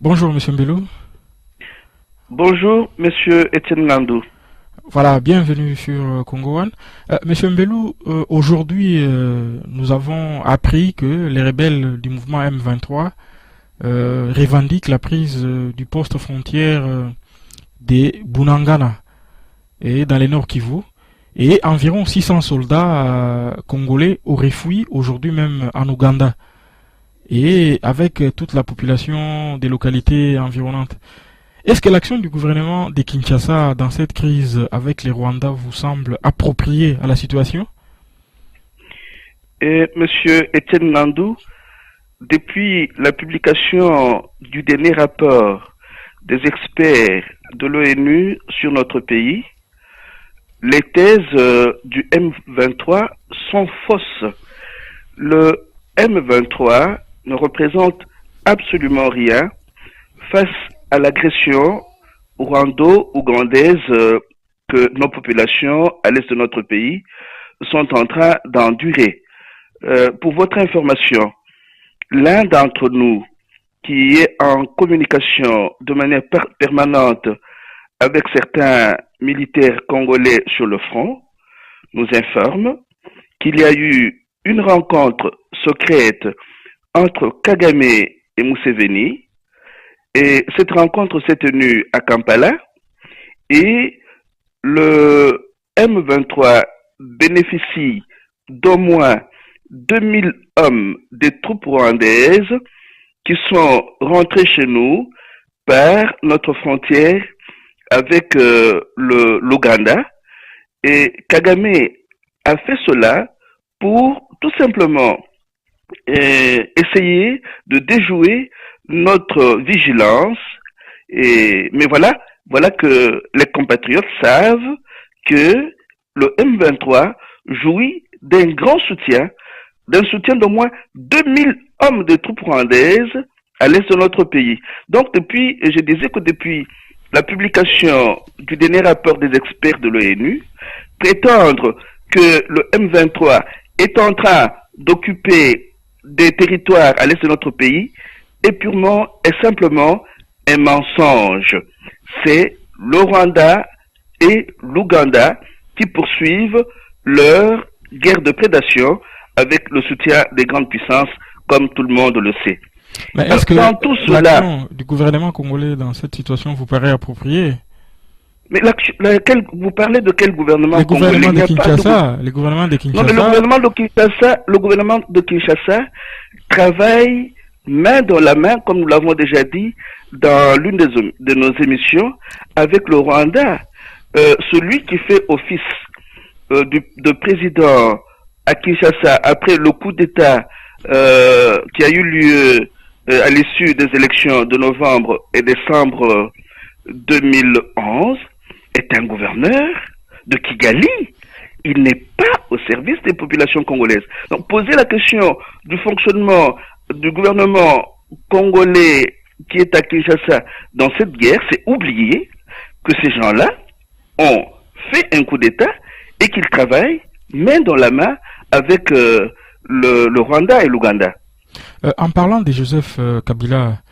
Bonjour Monsieur Mbelou. Bonjour, Monsieur Etienne Landou. Voilà, bienvenue sur Congo One. Monsieur Mbelou, aujourd'hui nous avons appris que les rebelles du mouvement M23 revendiquent la prise du poste frontière des Bunangana et dans les Nord Kivu. Et environ 600 soldats congolais auraient fui aujourd'hui même en Ouganda. Et avec toute la population des localités environnantes. Est-ce que l'action du gouvernement de Kinshasa dans cette crise avec les Rwandais vous semble appropriée à la situation? Et Monsieur Etienne Landou, depuis la publication du dernier rapport des experts de l'ONU sur notre pays, les thèses du M23 sont fausses. Le M23 ne représente absolument rien face à l'agression rwando-ougandaise que nos populations à l'est de notre pays sont en train d'endurer. Pour votre information, l'un d'entre nous qui est en communication de manière permanente avec certains militaires congolais sur le front nous informe qu'il y a eu une rencontre secrète entre Kagame et Museveni. Et cette rencontre s'est tenue à Kampala et le M23 bénéficie d'au moins 2000 hommes des troupes rwandaises qui sont rentrés chez nous par notre frontière avec l'Ouganda. Et Kagame a fait cela pour tout simplement essayer de déjouer notre vigilance. Mais voilà que les compatriotes savent que le M23 jouit d'un grand soutien, d'un soutien d'au moins 2000 hommes de troupes rwandaises à l'est de notre pays. Donc je disais que depuis la publication du dernier rapport des experts de l'ONU, prétendre que le M23 est en train d'occuper des territoires à l'est de notre pays est purement et simplement un mensonge. C'est le Rwanda et l'Ouganda qui poursuivent leur guerre de prédation avec le soutien des grandes puissances, comme tout le monde le sait. Mais est-ce que dans tout cela, l'action du gouvernement congolais dans cette situation vous paraît appropriée? mais vous parlez de quel gouvernement Le congolais? gouvernement de Kinshasa, le gouvernement de Non, mais Kinshasa. le gouvernement de Kinshasa travaille main dans la main, comme nous l'avons déjà dit dans l'une de nos émissions, avec le Rwanda. Celui qui fait office de président à Kinshasa après le coup d'État qui a eu lieu à l'issue des élections de novembre et décembre 2011 est un gouverneur de Kigali. Il n'est pas au service des populations congolaises. Donc poser la question du fonctionnement du gouvernement congolais qui est à Kinshasa dans cette guerre, c'est oublier que ces gens-là ont fait un coup d'État et qu'ils travaillent main dans la main avec le Rwanda et l'Ouganda. En parlant de Joseph Kabila,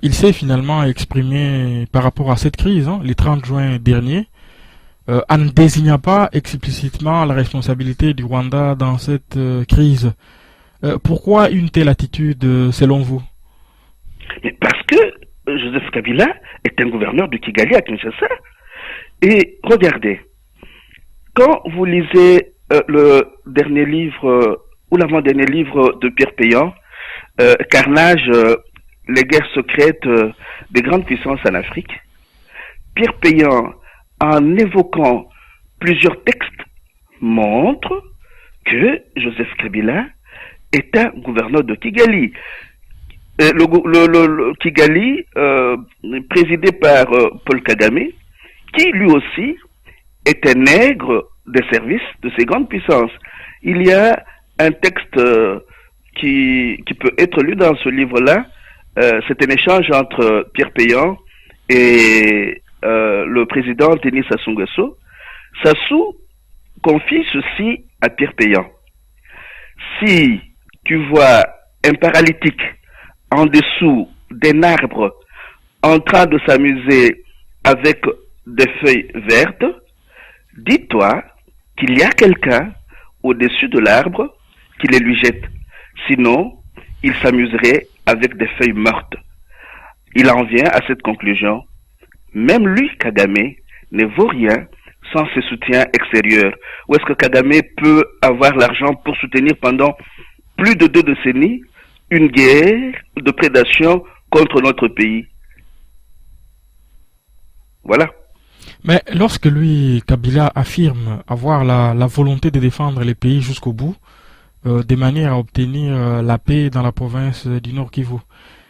il s'est finalement exprimé par rapport à cette crise, le 30 juin dernier, en ne désignant pas explicitement la responsabilité du Rwanda dans cette crise. Pourquoi une telle attitude selon vous? Mais parce que Joseph Kabila est un gouverneur de Kigali à Kinshasa. Et regardez, quand vous lisez le dernier livre ou l'avant-dernier livre de Pierre Péan, Carnage, les guerres secrètes des grandes puissances en Afrique, Pierre Péan, en évoquant plusieurs textes, montre que Joseph Kabila est un gouverneur de Kigali. Le Kigali, présidé par Paul Kagame, qui lui aussi est un nègre des services de ces grandes puissances. Il y a un texte qui peut être lu dans ce livre-là. C'est un échange entre Pierre Péan et le président Denis Sassou Nguesso. Sassou confie ceci à Pierre Péan. Si tu vois un paralytique en dessous d'un arbre en train de s'amuser avec des feuilles vertes, dis-toi qu'il y a quelqu'un au-dessus de l'arbre qui les lui jette. Sinon, il s'amuserait avec des feuilles mortes. Il en vient à cette conclusion. Même lui, Kagame, ne vaut rien sans ses soutiens extérieurs. Où est-ce que Kagame peut avoir l'argent pour soutenir pendant plus de 2 décennies une guerre de prédation contre notre pays? Voilà. Mais lorsque lui, Kabila, affirme avoir la volonté de défendre les pays jusqu'au bout, de manière à obtenir la paix dans la province du Nord Kivu,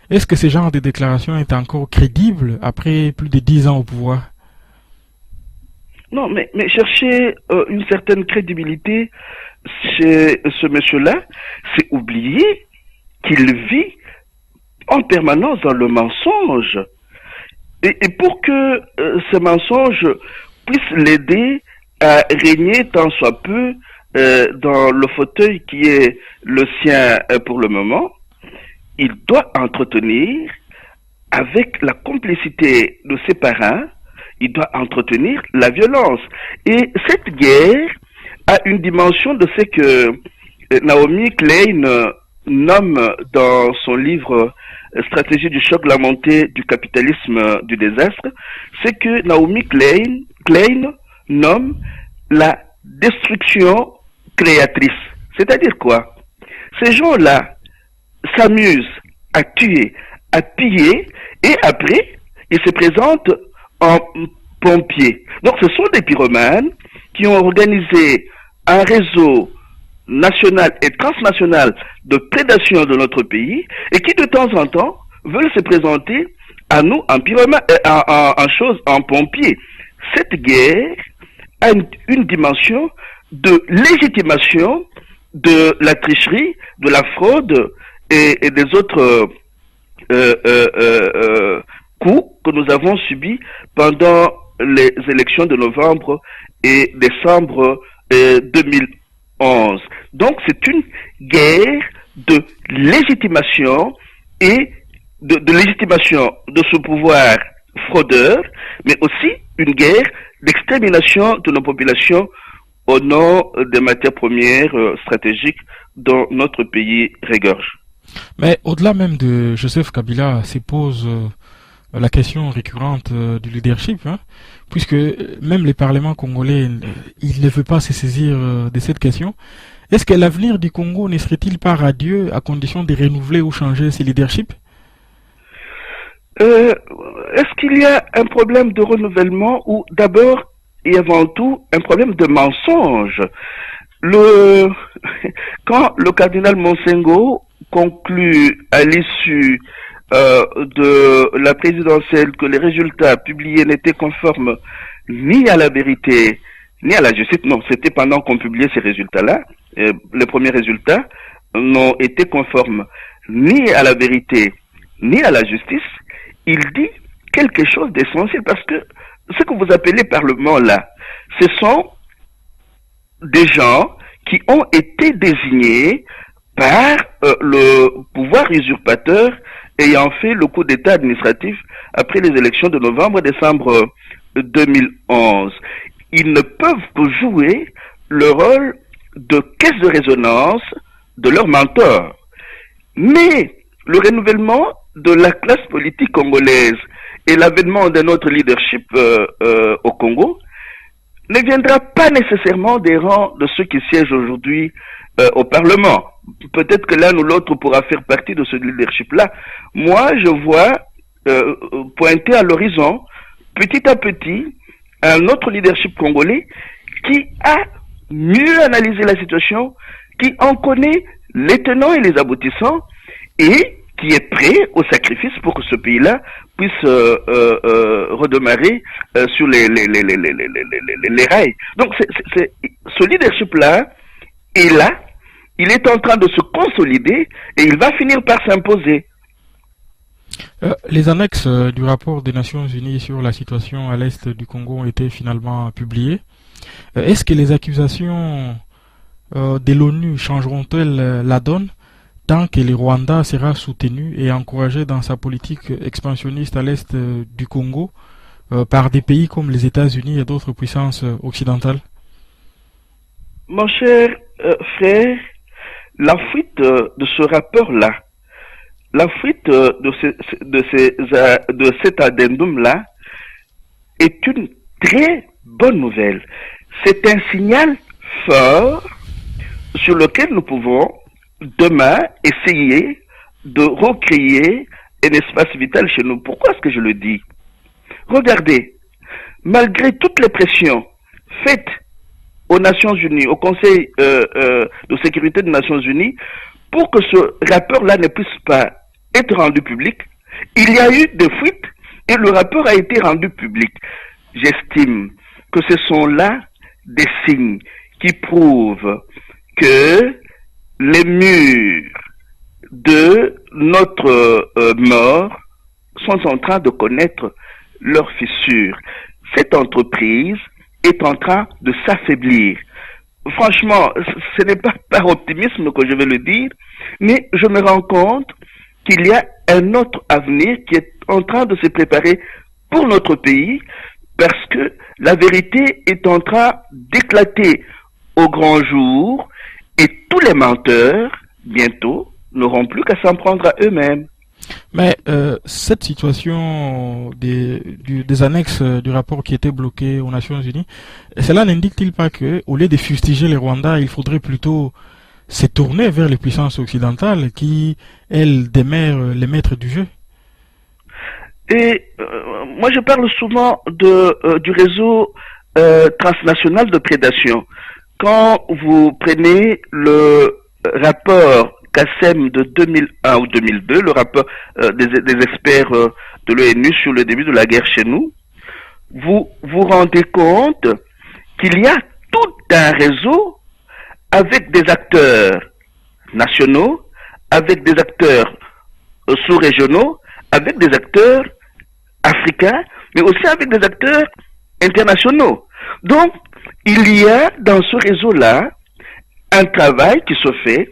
est-ce que ce genre de déclaration est encore crédible après plus de 10 ans au pouvoir? Non, mais chercher une certaine crédibilité chez ce monsieur-là, c'est oublier qu'il vit en permanence dans le mensonge. Et pour que ce mensonge puisse l'aider à régner tant soit peu dans le fauteuil qui est le sien pour le moment, il doit entretenir, avec la complicité de ses parents, il doit entretenir la violence. Et cette guerre a une dimension de ce que Naomi Klein nomme dans son livre Stratégie du choc, la montée du capitalisme du désastre, c'est que Naomi Klein nomme la destruction créatrice. C'est-à-dire quoi? Ces gens-là s'amusent à tuer, à piller, et après, ils se présentent en pompiers. Donc ce sont des pyromanes qui ont organisé un réseau national et transnational de prédation de notre pays et qui de temps en temps veulent se présenter à nous en pyromane, en pompiers. Cette guerre a une dimension de légitimation de la tricherie, de la fraude et des autres coups que nous avons subis pendant les élections de novembre et décembre 2011. Donc c'est une guerre de légitimation et de légitimation de ce pouvoir fraudeur, mais aussi une guerre d'extermination de nos populations au nom des matières premières stratégiques dont notre pays regorge. Mais au-delà même de Joseph Kabila, se pose la question récurrente du leadership, hein, puisque même les parlements congolais, ils ne veulent pas se saisir de cette question. Est-ce que l'avenir du Congo ne serait-il pas radieux à condition de renouveler ou changer ses leaderships? Est-ce qu'il y a un problème de renouvellement ou d'abord et avant tout un problème de mensonge? Quand le cardinal Monsengo conclut à l'issue de la présidentielle que les résultats publiés n'étaient conformes ni à la vérité ni à la justice, non, c'était pendant qu'on publiait ces résultats-là, les premiers résultats n'ont été conformes ni à la vérité ni à la justice, il dit quelque chose d'essentiel parce que ce que vous appelez parlement là, ce sont des gens qui ont été désignés par le pouvoir usurpateur ayant fait le coup d'état administratif après les élections de novembre-décembre 2011. Ils ne peuvent que jouer le rôle de caisse de résonance de leur mentor. Mais le renouvellement de la classe politique congolaise et l'avènement d'un autre leadership au Congo ne viendra pas nécessairement des rangs de ceux qui siègent aujourd'hui au Parlement. Peut-être que l'un ou l'autre pourra faire partie de ce leadership-là. Moi, je vois pointer à l'horizon, petit à petit, un autre leadership congolais qui a mieux analysé la situation, qui en connaît les tenants et les aboutissants, et qui est prêt au sacrifice pour que ce pays-là puisse redémarrer sur les rails. Donc, ce leadership-là est là, il est en train de se consolider et il va finir par s'imposer. Les annexes du rapport des Nations Unies sur la situation à l'est du Congo ont été finalement publiées. Est-ce que les accusations de l'ONU changeront-elles la donne, tant que le Rwanda sera soutenu et encouragé dans sa politique expansionniste à l'est du Congo par des pays comme les États-Unis et d'autres puissances occidentales? Mon cher frère, la fuite de ce rapport-là, la fuite de cet addendum-là est une très bonne nouvelle. C'est un signal fort sur lequel nous pouvons demain essayer de recréer un espace vital chez nous. Pourquoi est-ce que je le dis? Regardez, malgré toutes les pressions faites aux Nations Unies, au Conseil de sécurité des Nations Unies, pour que ce rapport-là ne puisse pas être rendu public, il y a eu des fuites et le rapport a été rendu public. J'estime que ce sont là des signes qui prouvent que les murs de notre mort sont en train de connaître leurs fissures. Cette entreprise est en train de s'affaiblir. Franchement, ce n'est pas par optimisme que je vais le dire, mais je me rends compte qu'il y a un autre avenir qui est en train de se préparer pour notre pays, parce que la vérité est en train d'éclater au grand jour et tous les menteurs, bientôt, n'auront plus qu'à s'en prendre à eux-mêmes. Mais cette situation des annexes du rapport qui était bloqué aux Nations Unies, cela n'indique-t-il pas que, au lieu de fustiger les Rwandais, il faudrait plutôt se tourner vers les puissances occidentales qui, elles, demeurent les maîtres du jeu? Et moi, je parle souvent du réseau transnational de prédation. Quand vous prenez le rapport CASEM de 2001 ou 2002, le rapport des experts de l'ONU sur le début de la guerre chez nous, vous vous rendez compte qu'il y a tout un réseau avec des acteurs nationaux, avec des acteurs sous-régionaux, avec des acteurs africains, mais aussi avec des acteurs internationaux. Donc, il y a dans ce réseau-là un travail qui se fait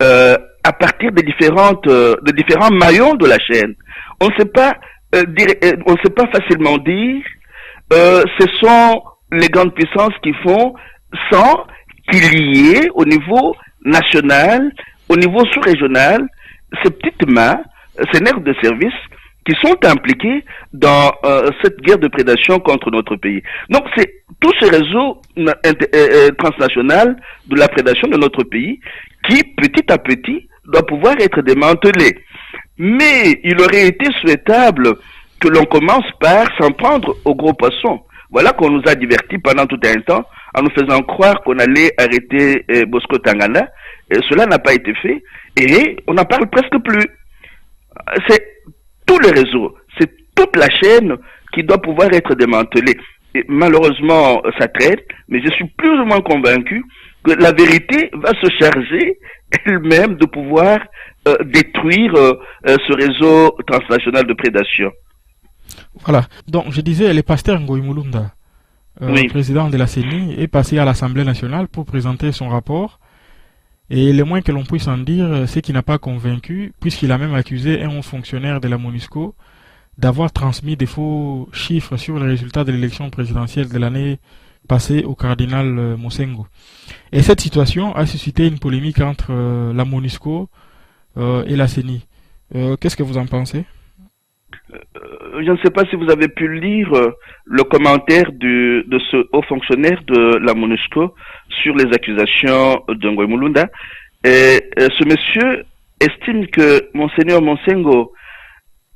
à partir des différents maillons de la chaîne. On ne sait pas facilement dire ce sont les grandes puissances qui font, sans qu'il y ait au niveau national, au niveau sous-régional, ces petites mains, ces nerfs de service qui sont impliqués dans cette guerre de prédation contre notre pays. Donc c'est tout ce réseau transnational de la prédation de notre pays qui, petit à petit, doit pouvoir être démantelé. Mais il aurait été souhaitable que l'on commence par s'en prendre aux gros poissons. Voilà qu'on nous a divertis pendant tout un temps en nous faisant croire qu'on allait arrêter Bosco Tangana. Et cela n'a pas été fait et on n'en parle presque plus. C'est tout le réseau, c'est toute la chaîne qui doit pouvoir être démantelée. Et malheureusement, ça traîne, mais je suis plus ou moins convaincu que la vérité va se charger elle-même de pouvoir détruire ce réseau transnational de prédation. Voilà. Donc, je disais, le pasteur Ngoï Mulunda, Oui. président de la CENI, est passé à l'Assemblée nationale pour présenter son rapport. Et le moins que l'on puisse en dire, c'est qu'il n'a pas convaincu, puisqu'il a même accusé un haut fonctionnaire de la MONUSCO d'avoir transmis des faux chiffres sur les résultats de l'élection présidentielle de l'année passée au cardinal Mosengo. Et cette situation a suscité une polémique entre la MONUSCO et la CENI. Qu'est-ce que vous en pensez? Je ne sais pas si vous avez pu lire le commentaire de ce haut fonctionnaire de la MONUSCO sur les accusations de Ngoï Mulunda. Et ce monsieur estime que Monseigneur Mosengo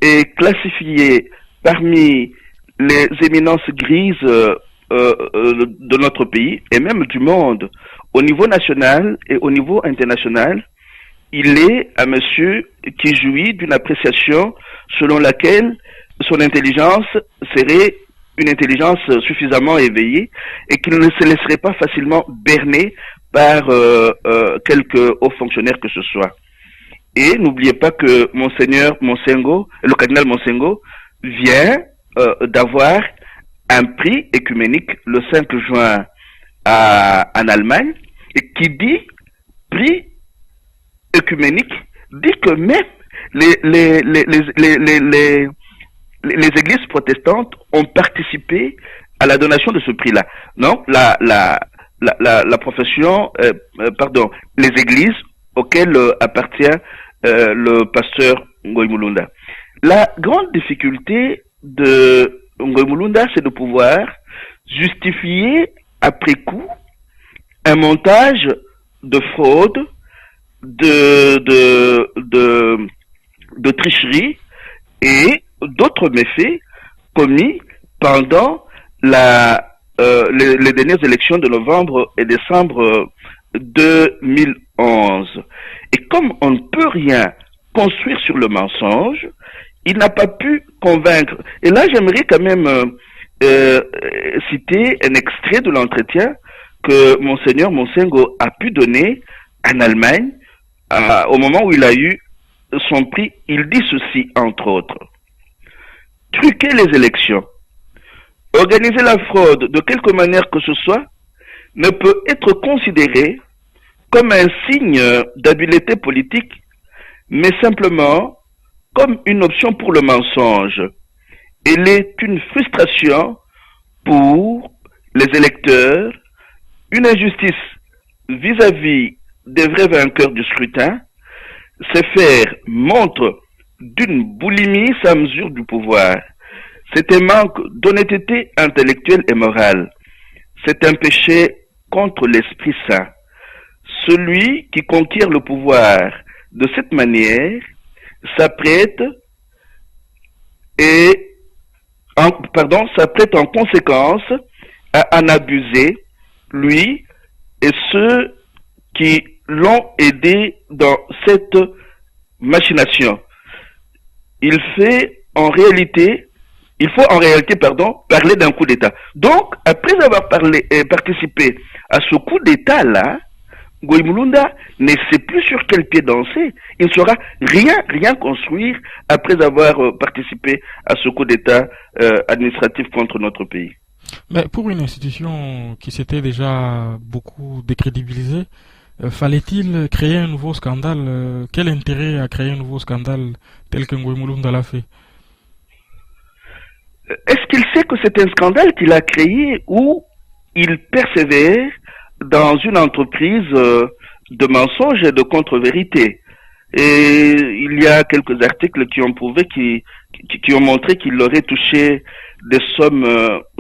est classifié parmi les éminences grises de notre pays et même du monde au niveau national et au niveau international. Il est un monsieur qui jouit d'une appréciation selon laquelle son intelligence serait une intelligence suffisamment éveillée et qu'il ne se laisserait pas facilement berner par quelque haut fonctionnaire que ce soit. Et n'oubliez pas que Monseigneur Mosengo, le cardinal Mosengo, vient d'avoir un prix écuménique le 5 juin en Allemagne, et qui dit prix œcuménique dit que même les, les, les, les, les, les, les, les églises protestantes ont participé à la donation de ce prix-là. Non, la profession, pardon, les églises auxquelles appartient le pasteur Ngoy Mulunda. La grande difficulté de Ngoy Mulunda, c'est de pouvoir justifier après coup un montage de fraude, de tricherie et d'autres méfaits commis pendant les dernières élections de novembre et décembre 2011. Et comme on ne peut rien construire sur le mensonge, il n'a pas pu convaincre. Et là, j'aimerais quand même citer un extrait de l'entretien que Monseigneur Monsengo a pu donner en Allemagne au moment où il a eu son prix. Il dit ceci, entre autres. Truquer les élections, organiser la fraude de quelque manière que ce soit, ne peut être considéré comme un signe d'habileté politique, mais simplement comme une option pour le mensonge. Elle est une frustration pour les électeurs, une injustice vis-à-vis des vrais vainqueurs du scrutin. Ces faits montrent d'une boulimie sans mesure du pouvoir. C'est un manque d'honnêteté intellectuelle et morale. C'est un péché contre l'Esprit Saint. Celui qui conquiert le pouvoir de cette manière s'apprête s'apprête en conséquence à en abuser, lui et ceux qui l'ont aidé dans cette machination. Il faut en réalité, parler d'un coup d'État. Donc, après avoir participé à ce coup d'État-là, Ngoy Mulunda ne sait plus sur quel pied danser. Il ne saura rien construire après avoir participé à ce coup d'État administratif contre notre pays. Mais pour une institution qui s'était déjà beaucoup décrédibilisée, fallait-il créer un nouveau scandale? Quel intérêt à créer un nouveau scandale tel que Ngoy Mulunda l'a fait? Est-ce qu'il sait que c'est un scandale qu'il a créé ou il persévère dans une entreprise de mensonges et de contre-vérité? Et il y a quelques articles qui ont prouvé, qui ont montré qu'il aurait touché des sommes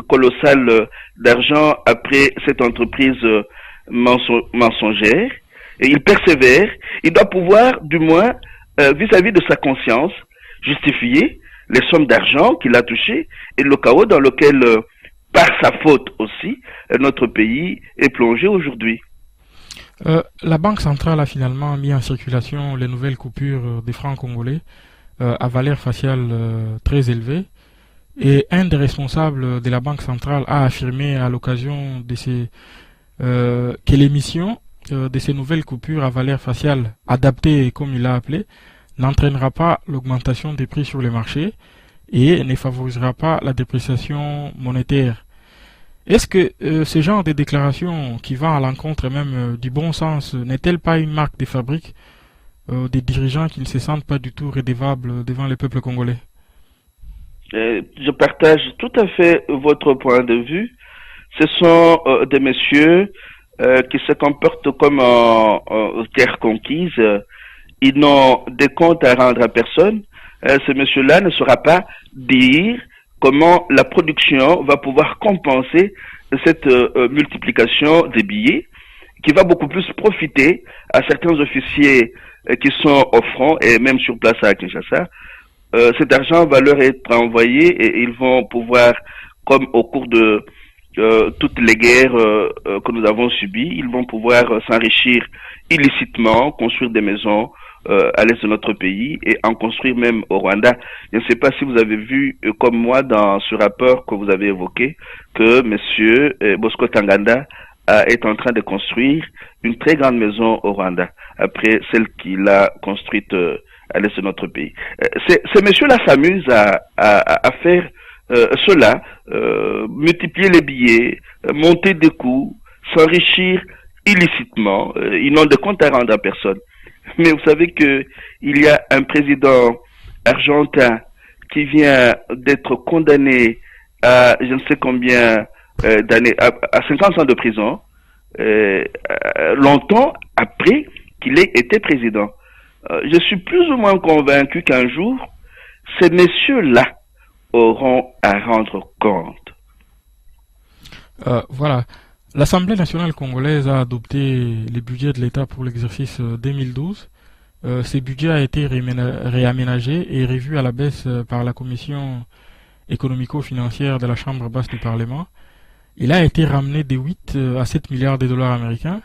colossales d'argent après cette entreprise mensongère. Et il persévère. Il doit pouvoir, du moins, vis-à-vis de sa conscience, justifier les sommes d'argent qu'il a touchées et le chaos dans lequel, par sa faute aussi, notre pays est plongé aujourd'hui. La Banque centrale a finalement mis en circulation les nouvelles coupures des francs congolais à valeur faciale très élevée. Et un des responsables de la Banque centrale a affirmé à l'occasion de que l'émission de ces nouvelles coupures à valeur faciale adaptée, comme il l'a appelé, n'entraînera pas l'augmentation des prix sur les marchés et ne favorisera pas la dépréciation monétaire. Est-ce que ce genre de déclaration qui va à l'encontre même du bon sens n'est-elle pas une marque de fabrique des dirigeants qui ne se sentent pas du tout redevables devant le peuple congolais? Je partage tout à fait votre point de vue. Ce sont des messieurs qui se comportent comme en terre conquise. Ils n'ont des comptes à rendre à personne. Ce monsieur-là ne saura pas dire comment la production va pouvoir compenser cette multiplication des billets, qui va beaucoup plus profiter à certains officiers qui sont au front et même sur place à Kinshasa. Cet argent va leur être envoyé et ils vont pouvoir, comme au cours de toutes les guerres que nous avons subies, ils vont pouvoir s'enrichir illicitement, construire des maisons à l'est de notre pays et en construire même au Rwanda. Je ne sais pas si vous avez vu, comme moi, dans ce rapport que vous avez évoqué, que monsieur Bosco Tanganda est en train de construire une très grande maison au Rwanda, après celle qu'il a construite à l'est de notre pays. Ces messieurs-là s'amusent à faire cela, multiplier les billets, monter des coûts, s'enrichir illicitement. Ils n'ont de compte à rendre à personne. Mais vous savez que il y a un président argentin qui vient d'être condamné à je ne sais combien d'années, à 50 ans de prison, longtemps après qu'il ait été président. Je suis plus ou moins convaincu qu'un jour, ces messieurs-là auront à rendre compte. Voilà. L'Assemblée nationale congolaise a adopté les budgets de l'État pour l'exercice 2012. Ce budget a été réaménagé et revu à la baisse par la commission économico-financière de la Chambre basse du Parlement. Il a été ramené de 8 à 7 milliards de dollars américains.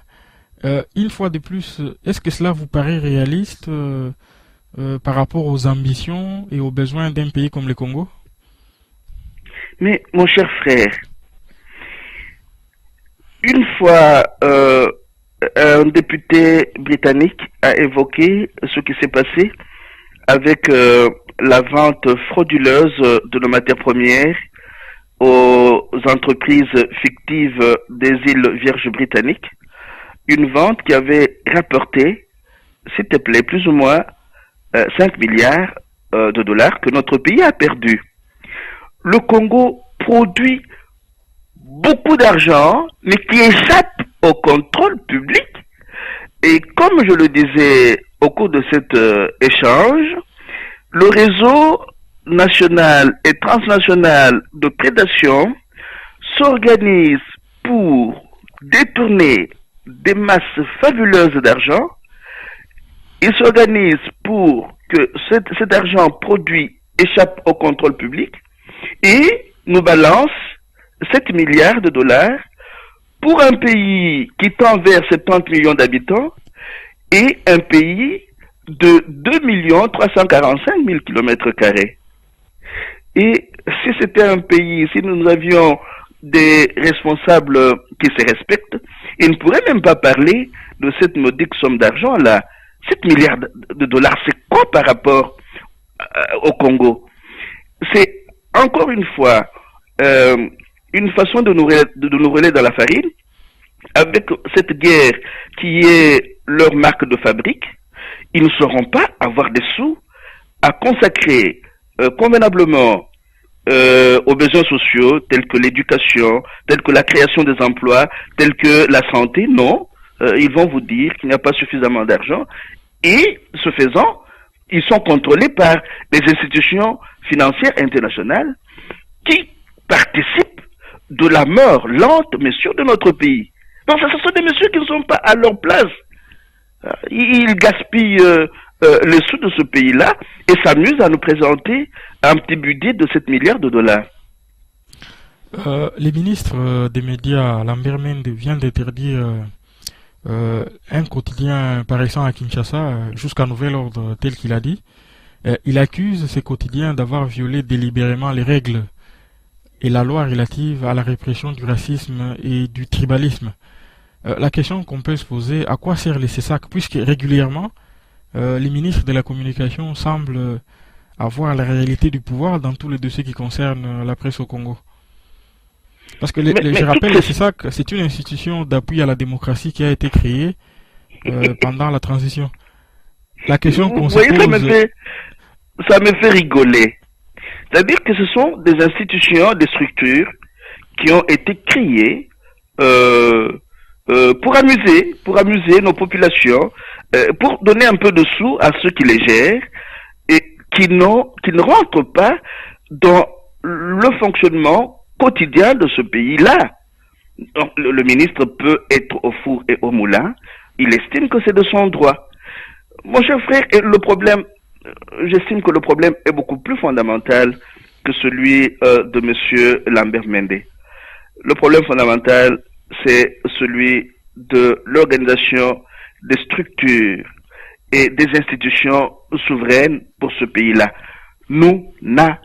Une fois de plus, est-ce que cela vous paraît réaliste par rapport aux ambitions et aux besoins d'un pays comme le Congo? Mais mon cher frère, une fois un député britannique a évoqué ce qui s'est passé avec la vente frauduleuse de nos matières premières aux entreprises fictives des îles Vierges britanniques, une vente qui avait rapporté, s'il te plaît, plus ou moins 5 milliards de dollars que notre pays a perdu. Le Congo produit beaucoup d'argent, mais qui échappe au contrôle public. Et comme je le disais au cours de cet échange, le réseau national et transnational de prédation s'organise pour détourner des masses fabuleuses d'argent. Il s'organise pour que cet argent produit échappe au contrôle public et nous balance 7 milliards de dollars pour un pays qui tend vers 70 millions d'habitants et un pays de 2 345 000 km². Et si c'était un pays, si nous avions des responsables qui se respectent, ils ne pourraient même pas parler de cette modique somme d'argent-là. 7 milliards de dollars, c'est quoi par rapport au Congo? C'est encore une fois une façon de nous rouler dans la farine, avec cette guerre qui est leur marque de fabrique. Ils ne sauront pas avoir des sous à consacrer convenablement aux besoins sociaux, tels que l'éducation, tels que la création des emplois, tels que la santé. Non, ils vont vous dire qu'il n'y a pas suffisamment d'argent. Et, ce faisant, ils sont contrôlés par les institutions financières internationales qui participent de la mort lente mais sûre de notre pays. Donc, ce sont des messieurs qui ne sont pas à leur place. Ils gaspillent les sous de ce pays-là et s'amusent à nous présenter un petit budget de 7 milliards de dollars. Les ministres des médias, Lambert Mende, vient d'interdire un quotidien paraissant à Kinshasa jusqu'à nouvel ordre, tel qu'il a dit. Il accuse ces quotidiens d'avoir violé délibérément les règles et la loi relative à la répression du racisme et du tribalisme. La question qu'on peut se poser, à quoi sert les CESAC, puisque régulièrement, les ministres de la communication semblent avoir la réalité du pouvoir dans tous les dossiers qui concernent la presse au Congo. Parce que je rappelle, le CESAC, c'est une institution d'appui à la démocratie qui a été créée pendant la transition. La question qu'on se pose... Ça me fait rigoler. C'est-à-dire que ce sont des institutions, des structures qui ont été créées pour amuser nos populations, pour donner un peu de sous à ceux qui les gèrent et qui ne rentrent pas dans le fonctionnement quotidien de ce pays-là. Donc, le ministre peut être au four et au moulin, il estime que c'est de son droit. Mon cher frère, le problème, j'estime que le problème est beaucoup plus fondamental que celui de M. Lambert Mende. Le problème fondamental, c'est celui de l'organisation des structures et des institutions souveraines pour ce pays-là. Nous n'en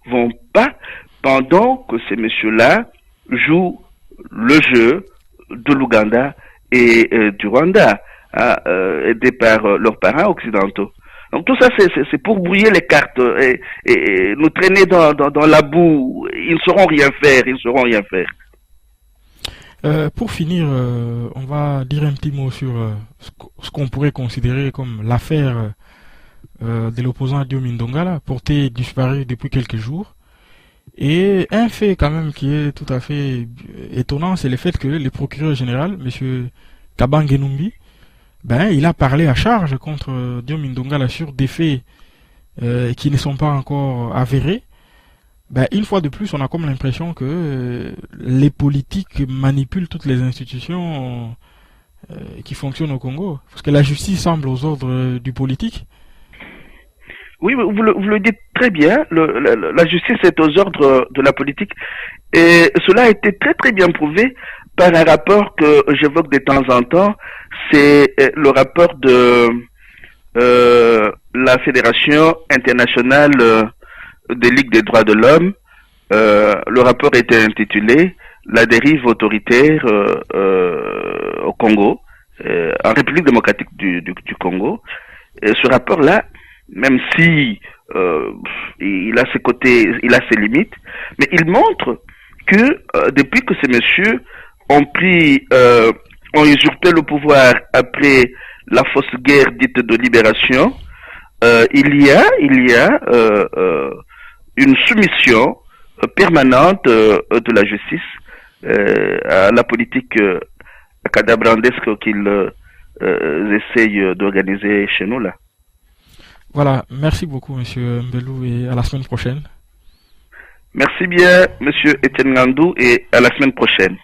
avons pas pendant que ces messieurs-là jouent le jeu de l'Ouganda et du Rwanda, aidés par leurs parents occidentaux. Donc tout ça, c'est pour brouiller les cartes et nous traîner dans la boue. Ils ne sauront rien faire, Pour finir, on va dire un petit mot sur ce qu'on pourrait considérer comme l'affaire de l'opposant Diomaye Ndongala, porté disparu depuis quelques jours. Et un fait quand même qui est tout à fait étonnant, c'est le fait que le procureur général, M. Kabange Numbi, ben, il a parlé à charge contre Diomaye Ndongala sur des faits qui ne sont pas encore avérés. Ben, une fois de plus, on a comme l'impression que les politiques manipulent toutes les institutions qui fonctionnent au Congo. Parce que la justice semble aux ordres du politique. Oui, vous le dites très bien. La justice est aux ordres de la politique. Et cela a été très très bien prouvé par un rapport que j'évoque de temps en temps. C'est le rapport de la Fédération internationale des ligues des droits de l'homme. Le rapport était intitulé La dérive autoritaire au Congo, en République démocratique du Congo. Et ce rapport-là, même si il a ses côtés, il a ses limites, mais il montre que depuis que ces messieurs ont ont usurpé le pouvoir après la fausse guerre dite de libération, il y a une soumission permanente de la justice à la politique cadabrandesque qu'ils essayent d'organiser chez nous là. Voilà, merci beaucoup Monsieur Mbelou et à la semaine prochaine. Merci bien Monsieur Etienne Ngandou et à la semaine prochaine.